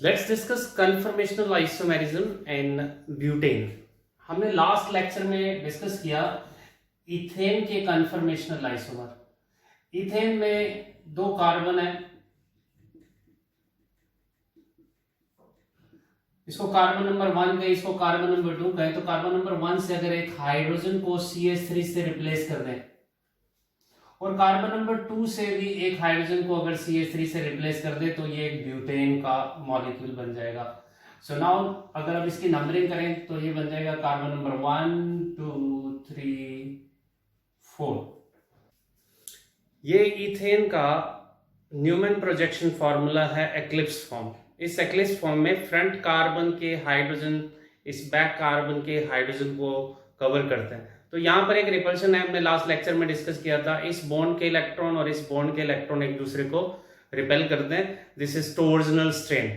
Let's discuss conformational isomerism in butane. हमने last lecture में discuss किया इथेन के कन्फर्मेशनल आइसोमर। इथेन में दो कार्बन है, इसको कार्बन नंबर 1 कहे, इसको कार्बन नंबर 2 कहे। तो कार्बन नंबर 1 से अगर एक हाइड्रोजन को CH3 से रिप्लेस कर दें और कार्बन नंबर 2 से भी एक हाइड्रोजन को अगर CH3 से रिप्लेस कर दे तो ये एक ब्यूटेन का मॉलिक्यूल बन जाएगा। सो नाउ अगर अब इसकी नंबरिंग करें तो ये बन जाएगा कार्बन नंबर 1 2 3 4। ये इथेन का न्यूमैन प्रोजेक्शन फॉर्मूला है एक्लिप्स फॉर्म। इस एक्लिप्स फॉर्म में फ्रंट कार्बन के हाइड्रोजन इस बैक कार्बन के हाइड्रोजन को कवर करते हैं। तो यहाँ पर एक रिपल्शन है, हमने लास्ट लेक्चर में डिस्कस किया था। इस बॉन्ड के इलेक्ट्रॉन और इस बॉन्ड के इलेक्ट्रॉन एक दूसरे को रिपेल करते हैं। This is torsional strain.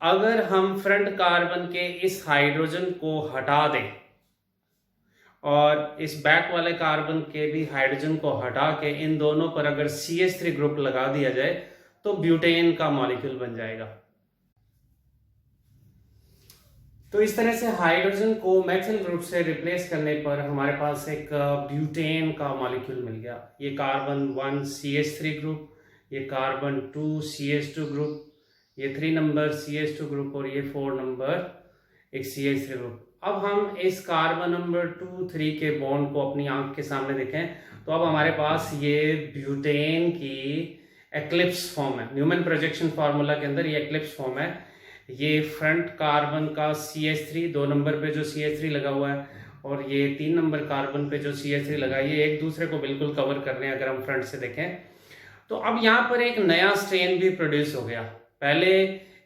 अगर हम फ्रंट कार्बन के इस हाइड्रोजन को हटा दें और इस बैक वाले कार्बन के भी हाइड्रोजन को हटा के इन दोनों पर अगर CH3 ग्रुप लगा दिया जाए तो ब्यूटेन का मॉलिक्यूल बन जाएगा। तो इस तरह से हाइड्रोजन को मेथिल ग्रुप से रिप्लेस करने पर हमारे पास एक ब्यूटेन का मॉलिक्यूल मिल गया। ये कार्बन 1 CH3 ग्रुप, ये कार्बन 2 CH2 ग्रुप, ये 3 नंबर CH2 ग्रुप और ये 4 नंबर एक CH3 ग्रुप। अब हम इस कार्बन नंबर 2 3 के बॉन्ड को अपनी आंख के सामने देखें तो अब हमारे पास ये ब्यूटेन की एक्लिप्स फॉर्म है। न्यूमैन प्रोजेक्शन फार्मूला के अंदर ये एक्लिप्स फॉर्म है। ये फ्रंट कार्बन का CH3 2 नंबर पे जो CH3 लगा हुआ है और ये 3 नंबर कार्बन पे जो CH3 लगा है, ये एक दूसरे को बिल्कुल कवर कर रहे हैं अगर हम फ्रंट से देखें। तो अब यहाँ पर एक नया स्ट्रेन भी प्रोड्यूस हो गया। पहले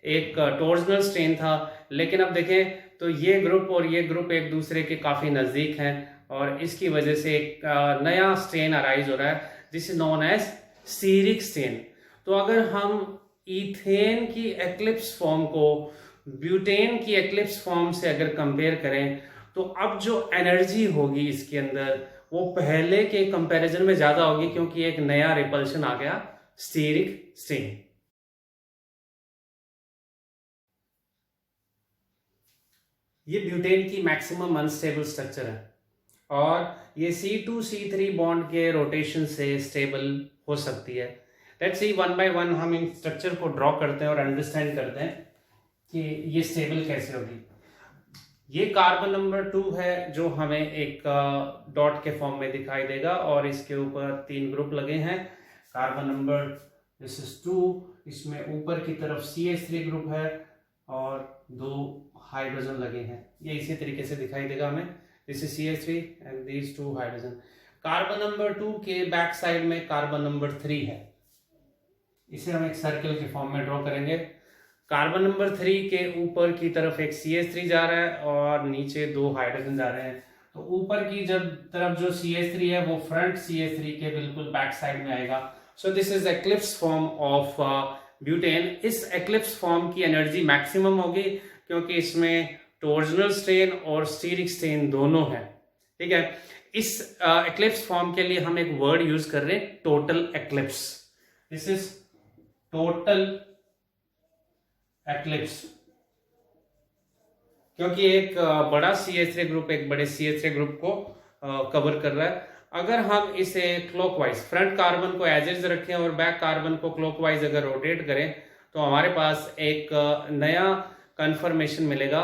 एक टॉर्जनल स्ट्रेन था, लेकिन अब देखें तो ये ग्रुप और ये ग्रुप एक दूसरे के काफी नजदीक हैं और इसकी वजह से एक नया स्ट्रेन अराइज हो रहा है, this is known as steric strain. तो अगर हम इथेन की एक्लिप्स फॉर्म को ब्यूटेन की एक्लिप्स फॉर्म से अगर कंपेयर करें तो अब जो एनर्जी होगी इसके अंदर वो पहले के कंपैरिजन में ज्यादा होगी, क्योंकि एक नया रिपल्शन आ गया, स्टीरिक स्ट्रेन। ये ब्यूटेन की मैक्सिमम अनस्टेबल स्ट्रक्चर है और ये C2C3 बॉन्ड के रोटेशन से स्टेबल हो सकती है। Let's see one by one हम इन स्ट्रक्चर को ड्रॉ करते हैं और अंडरस्टैंड करते हैं कि ये स्टेबल कैसे होगी। ये कार्बन नंबर 2 है जो हमें एक डॉट के फॉर्म में दिखाई देगा और इसके ऊपर 3 ग्रुप लगे हैं। कार्बन नंबर दिस इज 2, इसमें ऊपर की तरफ CH3 ग्रुप है और 2 हाइड्रोजन लगे हैं। ये इसी तरीके से दिखाई देगा हमें, this is CH3 and these 2 hydrogen. Carbon number 2 के बैक साइड में कार्बन नंबर 3 है, इसे हम एक सर्कल के फॉर्म में ड्रॉ करेंगे। कार्बन नंबर 3 के ऊपर की तरफ एक CH3 जा रहा है और नीचे 2 हाइड्रोजन जा रहे हैं। तो ऊपर की तरफ जो CH3 है वो फ्रंट CH3 के बिल्कुल बैक साइड में आएगा। So this is eclipse form of butane. इस एक्लिप्स फॉर्म की एनर्जी मैक्सिमम होगी क्योंकि इसमें टॉर्जनल स्ट्रेन और स्टीरिक स्ट्रेन दोनों है। ठीक है, इस एक्लिप्स फॉर्म के लिए हम एक वर्ड यूज कर रहे हैं, total eclipse. This is total eclipse, क्योंकि एक बड़ा CH3 ग्रुप एक बड़े CH3 ग्रुप को कवर कर रहा है। अगर हम इसे क्लॉकवाइज फ्रंट कार्बन को एज इज रखें और बैक कार्बन को क्लॉकवाइज अगर रोटेट करें तो हमारे पास एक नया कन्फर्मेशन मिलेगा।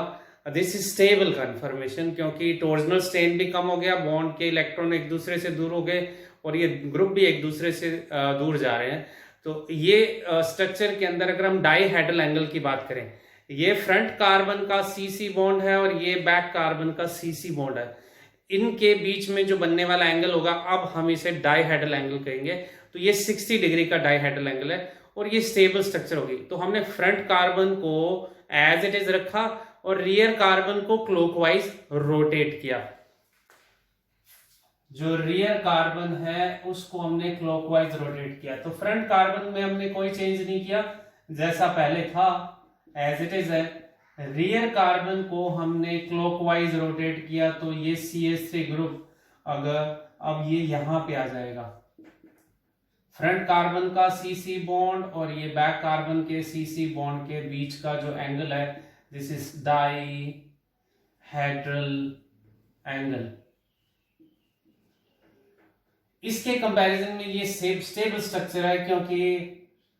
दिस इज स्टेबल कन्फर्मेशन, क्योंकि टॉर्जनल स्ट्रेन भी कम हो गया, बॉन्ड के इलेक्ट्रॉन एक दूसरे से दूर हो गए और ये ग्रुप भी एक दूसरे से दूर जा रहे हैं। तो ये स्ट्रक्चर के अंदर अगर हम डाईहेड्रल एंगल की बात करें, ये फ्रंट कार्बन का CC बॉन्ड है और ये बैक कार्बन का CC बॉन्ड है। इनके बीच में जो बनने वाला एंगल होगा अब हम इसे डाईहेड्रल एंगल कहेंगे। तो ये 60 डिग्री का डाईहेड्रल एंगल है और ये स्टेबल स्ट्रक्चर होगी। तो हमने फ्रंट कार्बन को एज इट इज रखा और रियर कार्बन को क्लॉकवाइज रोटेट किया। जो रियर कार्बन है उसको हमने क्लॉकवाइज रोटेट किया। तो फ्रंट कार्बन में हमने कोई चेंज नहीं किया, जैसा पहले था एज इट इज है। रियर कार्बन को हमने क्लॉकवाइज रोटेट किया तो ये CH3 ग्रुप अगर अब ये यहां पे आ जाएगा। फ्रंट कार्बन का CC बॉन्ड और ये बैक कार्बन के CC बॉन्ड के बीच का जो एंगल है, दिस इज डाइहेड्रल एंगल। इसके कंपैरिजन में ये स्टेबल स्ट्रक्चर है, क्योंकि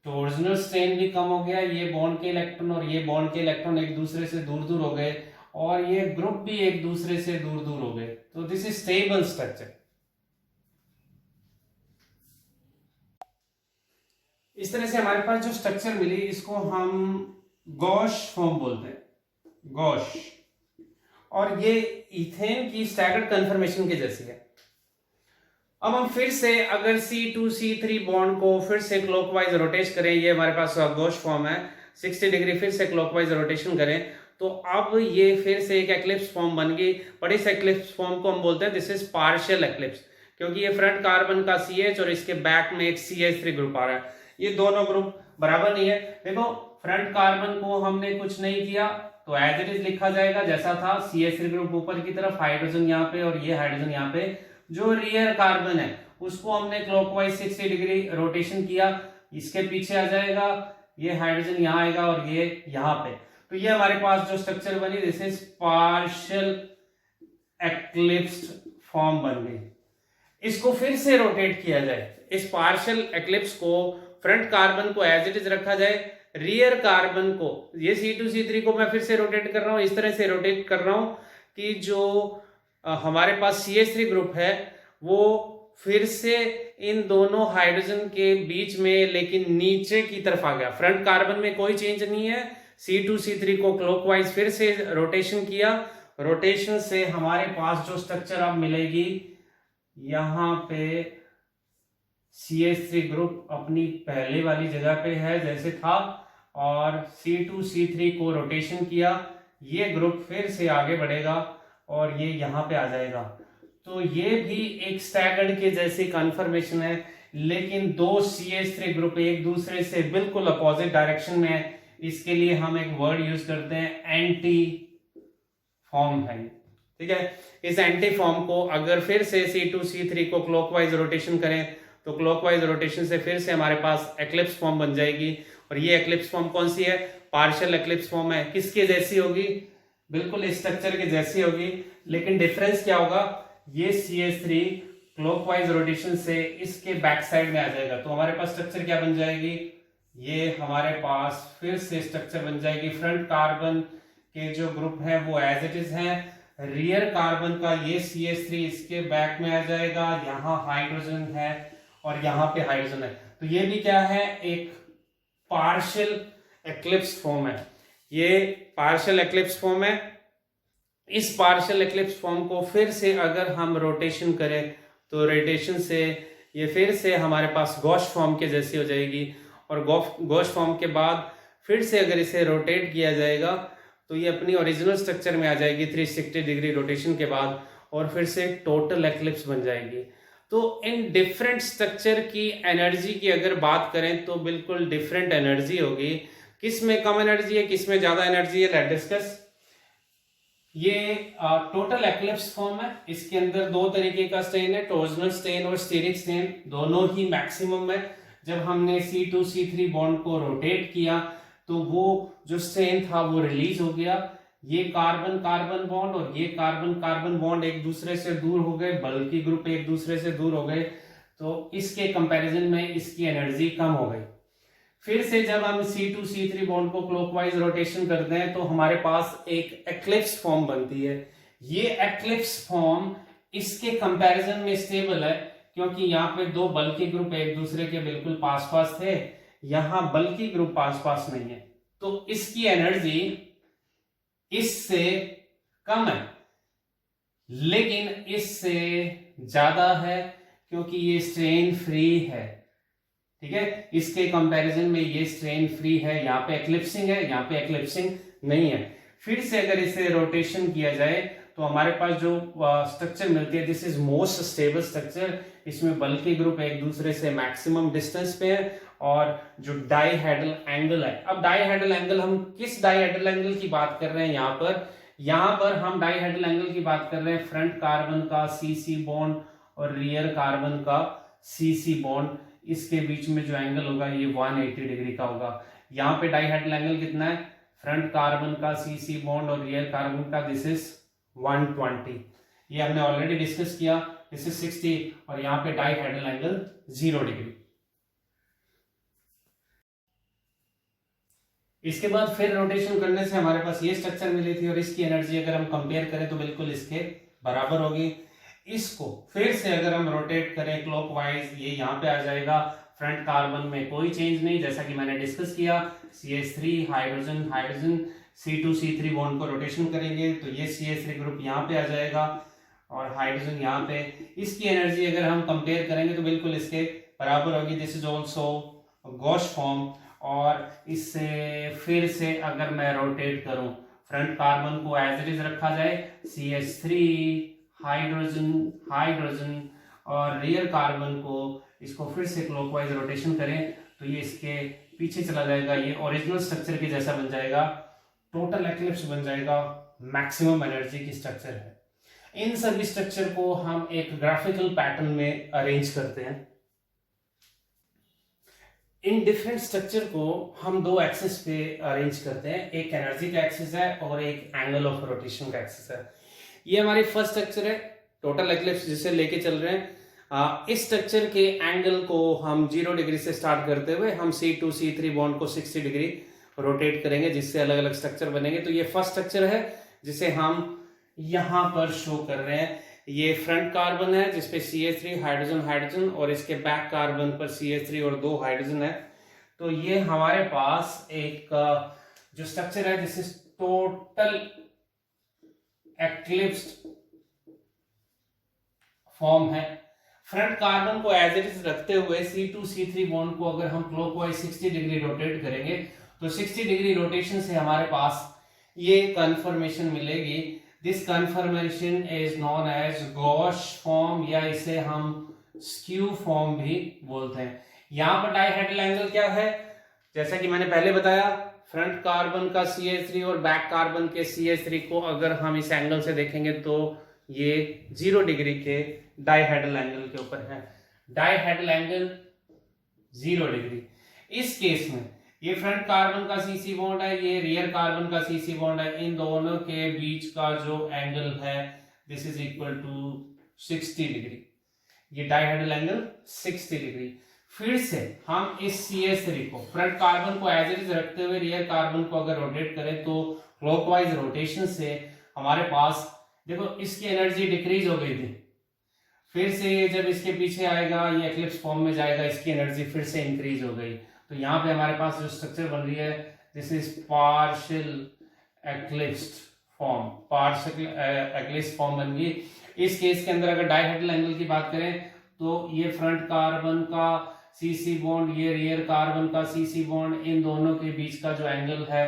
टॉर्जनल स्ट्रेन भी कम हो गया, ये बॉन्ड के इलेक्ट्रॉन और ये बॉन्ड के इलेक्ट्रॉन एक दूसरे से दूर दूर हो गए, और ये ग्रुप भी एक दूसरे से दूर दूर हो गए। तो दिस इज स्टेबल स्ट्रक्चर। इस तरह से हमारे पास जो स्ट्रक्चर मिली, इसको हम गॉश फॉर्म बोलते हैं, गॉश। और ये इथेन की स्टैगर्ड कन्फर्मेशन के जैसी है। अब हम फिर से अगर C2C3 बॉन्ड को फिर से क्लॉकवाइज रोटेट करें, ये हमारे पास गॉश फॉर्म है, 60 डिग्री फिर से क्लॉकवाइज रोटेशन करें, तो अब ये फिर से एक एक्लिप्स फॉर्म बन गई। पर इस एक्लिप्स फॉर्म को हम बोलते हैं दिस इज पार्शियल एक्लिप्स, क्योंकि ये फ्रंट कार्बन का CH और इसके बैक में एक CH3 ग्रुप आ रहा है। ये दोनों ग्रुप बराबर नहीं है। देखो, फ्रंट कार्बन को हमने कुछ नहीं किया तो एज इट इज लिखा जाएगा जैसा था, CH3 ग्रुप ऊपर की तरफ, हाइड्रोजन यहाँ पे और ये हाइड्रोजन यहाँ पे। जो रियर कार्बन है उसको हमने क्लॉकवाइज 60 डिग्री रोटेशन किया, इसके पीछे आ जाएगा, ये हाइड्रोजन यहाँ आएगा और ये यहाँ पे। तो ये हमारे पास जो स्ट्रक्चर बनी, this is partial eclipsed form बन गई। इसको फिर से रोटेट किया जाए, इस पार्शियल एक्लिप्स को, फ्रंट कार्बन को एज इट इज रखा जाए, रियर कार्बन को, ये C2C3 को मैं फिर से रोटेट कर रहा हूं, इस तरह से रोटेट कर रहा हूं कि जो हमारे पास CH3 ग्रुप है वो फिर से इन दोनों हाइड्रोजन के बीच में, लेकिन नीचे की तरफ आ गया। फ्रंट कार्बन में कोई चेंज नहीं है। C2C3 को क्लॉकवाइज फिर से रोटेशन किया, रोटेशन से हमारे पास जो स्ट्रक्चर अब मिलेगी, यहां पे CH3 ग्रुप अपनी पहले वाली जगह पे है जैसे था, और C2C3 को रोटेशन किया, ये ग्रुप फिर से आगे बढ़ेगा और ये यहां पे आ जाएगा। तो ये भी एक स्टैगर्ड के जैसी कन्फर्मेशन है, लेकिन दो CH3 ग्रुप एक दूसरे से बिल्कुल अपोजिट डायरेक्शन में है। इसके लिए हम एक वर्ड यूज करते हैं, एंटी फॉर्म है। ठीक है, इस एंटी फॉर्म को अगर फिर से C2C3 को क्लॉकवाइज रोटेशन करें तो क्लॉकवाइज रोटेशन से फिर से हमारे पास एक्लिप्स फॉर्म बन जाएगी। और ये एक्लिप्स फॉर्म कौन सी है? पार्शियल एक्लिप्स फॉर्म है। किसके जैसी होगी? बिल्कुल इस स्ट्रक्चर के जैसी होगी, लेकिन डिफरेंस क्या होगा? ये CH3 क्लॉकवाइज रोटेशन से इसके बैक साइड में आ जाएगा, तो हमारे पास स्ट्रक्चर क्या बन जाएगी? ये हमारे पास फिर से स्ट्रक्चर बन जाएगी। फ्रंट कार्बन के जो ग्रुप है वो एज इट इज है, रियर कार्बन का ये CH3 इसके बैक में आ जाएगा, यहाँ हाइड्रोजन है और यहाँ पे हाइड्रोजन है। तो ये भी क्या है? एक पार्शियल एक्लिप्स फॉर्म है। ये पार्शियल एक्लिप्स फॉर्म है। इस पार्शियल एक्लिप्स फॉर्म को फिर से अगर हम रोटेशन करें तो रोटेशन से ये फिर से हमारे पास गॉश फॉर्म के जैसी हो जाएगी, और गॉश फॉर्म के बाद फिर से अगर इसे रोटेट किया जाएगा तो ये अपनी ओरिजिनल स्ट्रक्चर में आ जाएगी 360 डिग्री रोटेशन के बाद, और फिर से टोटल एक्लिप्स बन जाएगी। तो इन डिफरेंट स्ट्रक्चर की एनर्जी की अगर बात करें तो बिल्कुल डिफरेंट एनर्जी होगी। किस में कम एनर्जी है, किस में ज्यादा एनर्जी है, लेट्स डिस्कस। ये टोटल एक्लिप्स फॉर्म है। इसके अंदर दो तरीके का स्ट्रेन है, टॉर्जनल स्ट्रेन और स्टीरिक स्ट्रेन, दोनों ही मैक्सिमम है। जब हमने C2C3 बॉन्ड को रोटेट किया तो वो जो स्ट्रेन था वो रिलीज हो गया। ये कार्बन कार्बन बॉन्ड और ये कार्बन कार्बन बॉन्ड एक दूसरे से दूर हो गए, बल्कि ग्रुप एक दूसरे से दूर हो गए, तो इसके कंपैरिजन में इसकी एनर्जी कम हो गई। फिर से जब हम C2C3 बॉन्ड को क्लॉकवाइज रोटेशन करते हैं तो हमारे पास एक एक्लिप्स फॉर्म बनती है। ये एक्लिप्स फॉर्म इसके कंपैरिजन में स्टेबल है, क्योंकि यहाँ पे दो बल्कि ग्रुप एक दूसरे के बिल्कुल पास पास थे, यहां बल्कि ग्रुप पास पास नहीं है, तो इसकी एनर्जी इससे कम है, लेकिन इससे ज्यादा है क्योंकि ये स्ट्रेन फ्री है। ठीक है, इसके कंपैरिजन में ये स्ट्रेन फ्री है। यहाँ पे एक्लिप्सिंग है, यहाँ पे एक्लिप्सिंग नहीं है। फिर से अगर इसे रोटेशन किया जाए तो हमारे पास जो स्ट्रक्चर मिलती है, this is most stable structure. इसमें बल्कि ग्रुप एक दूसरे से मैक्सिमम डिस्टेंस पे है, और जो डाइहेड्रल एंगल है, अब डाइहेड्रल एंगल, हम किस डाइहेड्रल एंगल की बात कर रहे हैं यहाँ पर हम डाइहेड्रल एंगल की बात कर रहे हैं फ्रंट कार्बन का CC बॉन्ड और रियर कार्बन का CC बॉन्ड, इसके बीच में जो एंगल होगा ये 180 डिग्री का होगा। यहाँ पे डाइहेड्रल एंगल कितना है, फ्रंट कार्बन का CC बॉन्ड और रियर कार्बन का दिस इज 120, ये हमने ऑलरेडी डिस्कस किया, दिस इज 60 और यहाँ पे डाइहेड्रल एंगल 0 डिग्री। इसके बाद फिर रोटेशन करने से हमारे पास ये स्ट्रक्चर मिली थी और इसकी एनर्जी अगर हम कंपेयर करें तो बिल्कुल इसके बराबर होगी। इसको फिर से अगर हम रोटेट करें क्लॉकवाइज, ये यहाँ पे आ जाएगा, फ्रंट कार्बन में कोई चेंज नहीं, जैसा कि मैंने डिस्कस किया, CH3 hydrogen hydrogen C2C3 bond को रोटेशन करेंगे तो ये CH3 ग्रुप यहाँ पे आ जाएगा और हाइड्रोजन यहाँ पे। इसकी एनर्जी अगर हम कंपेयर करेंगे तो बिल्कुल इसके बराबर होगी, this is also Gauss form. और इससे फिर से अगर मैं रोटेट करूं, फ्रंट कार्बन को एज इट इज रखा जाए, CH3 हाइड्रोजन हाइड्रोजन और रियर कार्बन को इसको फिर से क्लॉकवाइज रोटेशन करें तो ये इसके पीछे चला जाएगा, ये ओरिजिनल स्ट्रक्चर के जैसा बन जाएगा, टोटल एक्लिप्स बन जाएगा, मैक्सिमम एनर्जी की स्ट्रक्चर है। इन सभी स्ट्रक्चर को हम एक ग्राफिकल पैटर्न में अरेंज करते हैं। इन डिफरेंट स्ट्रक्चर को हम दो एक्सिस पे अरेंज करते हैं, एक एनर्जी का एक्सिस है और एक एंगल ऑफ रोटेशन का एक्सिस है। ये हमारी फर्स्ट स्ट्रक्चर है, टोटल एक्लिप्स जिसे लेके चल रहे हैं। इस स्ट्रक्चर के एंगल को हम 0 डिग्री से स्टार्ट करते हुए हम C2C3 बॉन्ड को 60 डिग्री रोटेट करेंगे, जिससे अलग अलग स्ट्रक्चर बनेंगे। तो ये फर्स्ट स्ट्रक्चर है जिसे हम यहां पर शो कर रहे हैं। ये फ्रंट कार्बन है जिसपे CH3 हाइड्रोजन हाइड्रोजन और इसके बैक कार्बन पर CH3 और 2 हाइड्रोजन है। तो ये हमारे पास एक जो स्ट्रक्चर है दिस इज टोटल एक्लिप्स्ड फॉर्म है। फ्रंट कार्बन को एज इट इज रखते हुए C2C3 बॉन्ड को अगर हम क्लॉकवाइज 60 डिग्री रोटेट करेंगे तो 60 डिग्री रोटेशन से हमारे पास ये कन्फर्मेशन मिलेगी। This conformation is known as gauche form या इसे हम स्क्यू फॉर्म भी बोलते हैं। यहां पर डाइहेड्रल एंगल क्या है, जैसा कि मैंने पहले बताया, फ्रंट कार्बन का CH3 और बैक कार्बन के CH3 को अगर हम इस एंगल से देखेंगे तो ये 0 डिग्री के डाइहेड्रल एंगल के ऊपर है। Dihedral angle 0 degree. इस केस में ये फ्रंट कार्बन का CC बॉन्ड है, ये रियर कार्बन का CC बॉन्ड है, इन दोनों के बीच का जो एंगल है this is equal to 60 degree. ये डाइहेड्रल एंगल 60 डिग्री। फिर से हम इस CH3 को फ्रंट कार्बन को एज इट इज रखते हुए रियर कार्बन को अगर रोटेट करें तो क्लॉकवाइज रोटेशन से हमारे पास देखो इसकी एनर्जी डिक्रीज हो गई थी, फिर से ये जब इसके पीछे आएगा ये एक्लिप्स फॉर्म में जाएगा, इसकी एनर्जी फिर से इंक्रीज हो गई। तो यहाँ पे हमारे पास जो स्ट्रक्चर बन रही है this is partial eclipsed form, partial eclipse form बन गई। इस केस के अंदर अगर डाइहेड्रल एंगल की बात करें तो ये फ्रंट कार्बन का CC बॉन्ड, ये रियर कार्बन का CC बॉन्ड, इन दोनों के बीच का जो एंगल है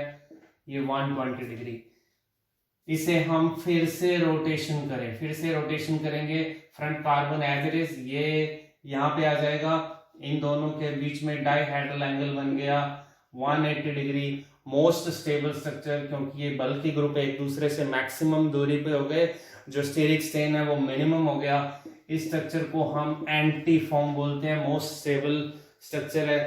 ये 120 डिग्री। इसे हम फिर से रोटेशन करें, फिर से रोटेशन करेंगे, front carbon as it is ये यहाँ पे आ जाएगा, इन दोनों के बीच में डाइहेड्रल एंगल बन गया 180 डिग्री। मोस्ट स्टेबल स्ट्रक्चर, क्योंकि ये बल्कि ग्रुप एक दूसरे से मैक्सिमम दूरी पे हो गए, जो स्टेरिक स्ट्रेन है वो मिनिमम हो गया। इस स्ट्रक्चर को हम एंटी फॉर्म बोलते हैं, मोस्ट स्टेबल स्ट्रक्चर है।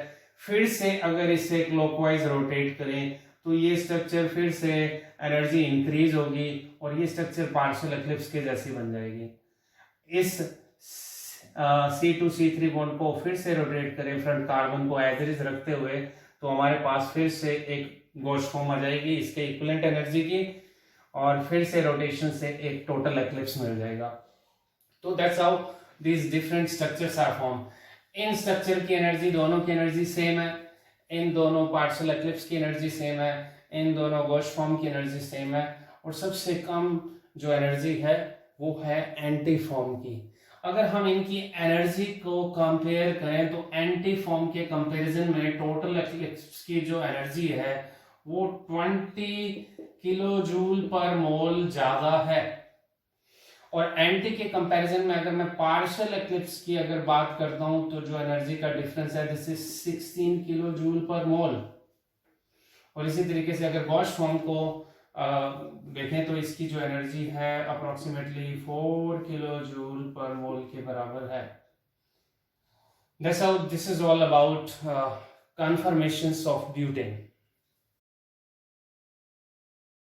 फिर से अगर इसे क्लॉकवाइज रोटेट करें तो ये स्ट्रक्चर फिर से एनर्जी इंक्रीज होगी और ये स्ट्रक्चर पार्शियल एक्लिप्स के जैसी बन जाएगी। इस C2C3 बॉन्ड को फिर से रोटेट करें फ्रंट कार्बन को एज इट इज रखते हुए तो हमारे पास फिर से एक गॉस फॉर्म आ जाएगी इसके इक्विवेलेंट एनर्जी की, और फिर से रोटेशन से एक टोटल एक्लिप्स मिल जाएगा। तो that's how these different structures are form. इन स्ट्रक्चर की एनर्जी, दोनों की एनर्जी सेम है, इन दोनों पार्शियल एक्लिप्स की एनर्जी सेम है, इन दोनों गॉस फॉर्म की एनर्जी सेम है, और सबसे कम जो एनर्जी है वो है एंटी फॉर्म की। अगर हम इनकी एनर्जी को कंपेयर करें तो एंटी फॉर्म के कंपैरिजन में टोटल एक्लिप्स की जो एनर्जी है वो 20 किलो जूल पर मोल ज्यादा है, और एंटी के कंपैरिजन में अगर मैं पार्शियल एक्लिप्स की अगर बात करता हूं तो जो एनर्जी का डिफरेंस है दिस इज 16 किलो जूल पर मोल। और इसी तरीके से अगर गॉस फॉर्म को देखें तो इसकी जो एनर्जी है अप्रोक्सीमेटली 4 किलो जूल पर मोल के बराबर है। That's how this is all about conformations of butane.